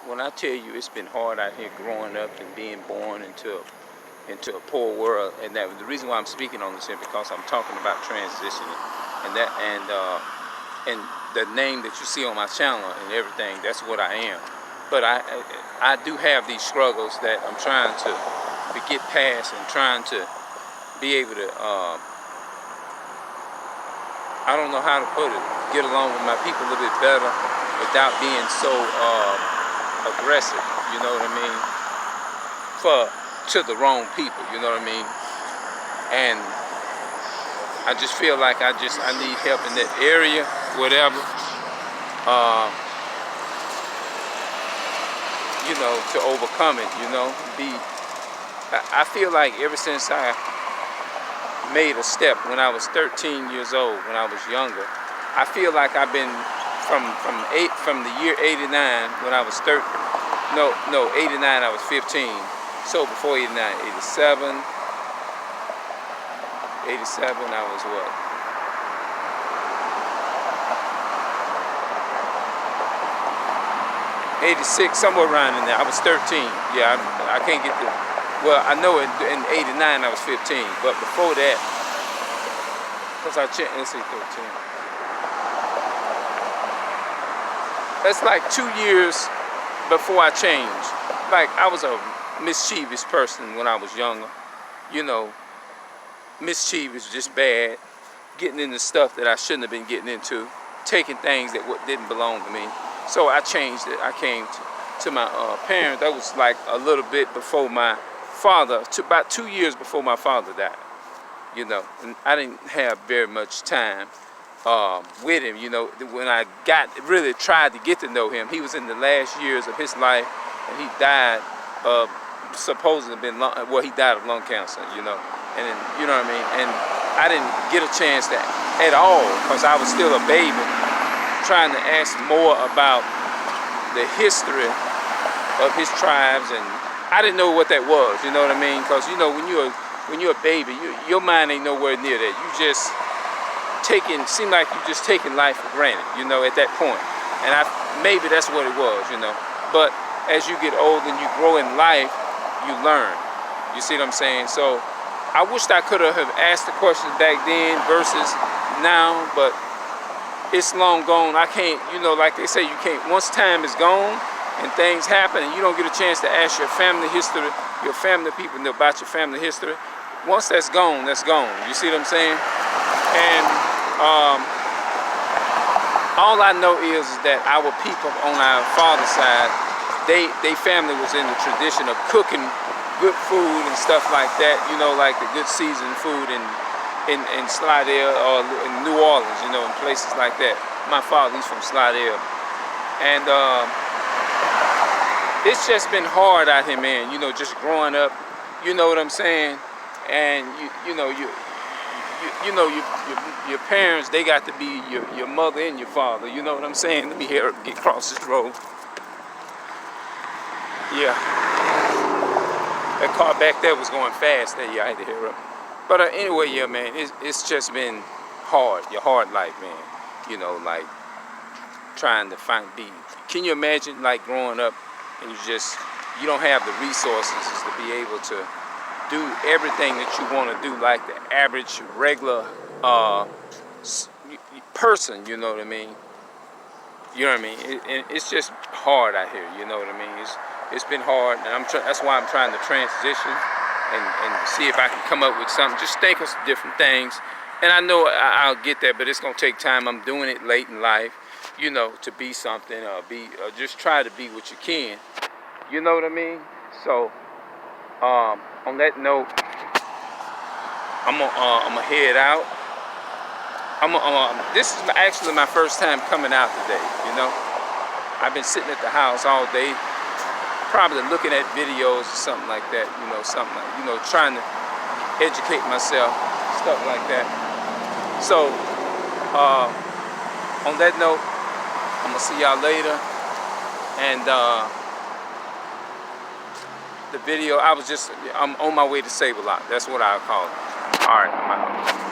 when I tell you it's been hard out here growing up and being born into a poor world, and that the reason why I'm speaking on this here because I'm talking about transitioning, and the name that you see on my channel and everything, that's what I am. But I do have these struggles that I'm trying to get past and trying to be able to I don't know how to put it, get along with my people a little bit better without being so aggressive, you know what I mean, to the wrong people, you know what I mean. And I just feel like I need help in that area, whatever, you know, to overcome it, you know. I feel like ever since I made a step when I was 13 years old, when I was younger, I feel like I've been from the year 89 when I was 89 I was 15. So before 89, 87 I was what? 86, somewhere around in there. I was 13. Yeah, I can't get the. Well, I know in 89 I was 15, but before that, because I changed, let's see, 13. That's like 2 years before I changed. Like, I was a mischievous person when I was younger. You know, mischievous, just bad. Getting into stuff that I shouldn't have been getting into. Taking things that didn't belong to me. So I changed it. I came to my parents. That was like a little bit before my father, about 2 years before my father died, you know, and I didn't have very much time with him, you know. When I really tried to get to know him, he was in the last years of his life, and he died supposedly he died of lung cancer, you know, and then, you know what I mean, and I didn't get a chance to at all because I was still a baby, trying to ask more about the history of his tribes, and I didn't know what that was, you know what I mean? Because, you know, when you're a baby, your mind ain't nowhere near that. You just seem like you just taking life for granted, you know, at that point. And maybe that's what it was, you know. But as you get older and you grow in life, you learn. You see what I'm saying? So I wished I could have asked the questions back then versus now, but it's long gone. I can't, you know, like they say, you can't, once time is gone, and things happen and you don't get a chance to ask your family history, your family people know about your family history. Once that's gone, that's gone. You see what I'm saying? And all I know is that our people on our father's side, they family was in the tradition of cooking good food and stuff like that, you know, like the good seasoned food in Slidell or in New Orleans, you know, in places like that. My father, he's from Slidell. And it's just been hard out here, man, you know, just growing up, you know what I'm saying? And you know your parents, they got to be your mother and your father, you know what I'm saying? Let me get across this road. Yeah. That car back there was going fast there, yeah, I had to hear up. But anyway, yeah, man, it's just been hard, your hard life, man. You know, like trying to can you imagine like growing up and you don't have the resources to be able to do everything that you want to do like the average regular person, you know what I mean? You know what I mean? It's just hard out here, you know what I mean? It's been hard, and that's why I'm trying to transition and see if I can come up with something. Just think of some different things, and I know I'll get there, but it's gonna take time. I'm doing it late in life, you know, to be something or just try to be what you can. You know what I mean? So on that note, I'm gonna head out. This is actually my first time coming out today, you know. I've been sitting at the house all day, probably looking at videos or something like that, you know, trying to educate myself, stuff like that. So, on that note, I'm gonna see y'all later. And the video, I'm on my way to Save-A-Lot. That's what I'll call it. All right, I'm out.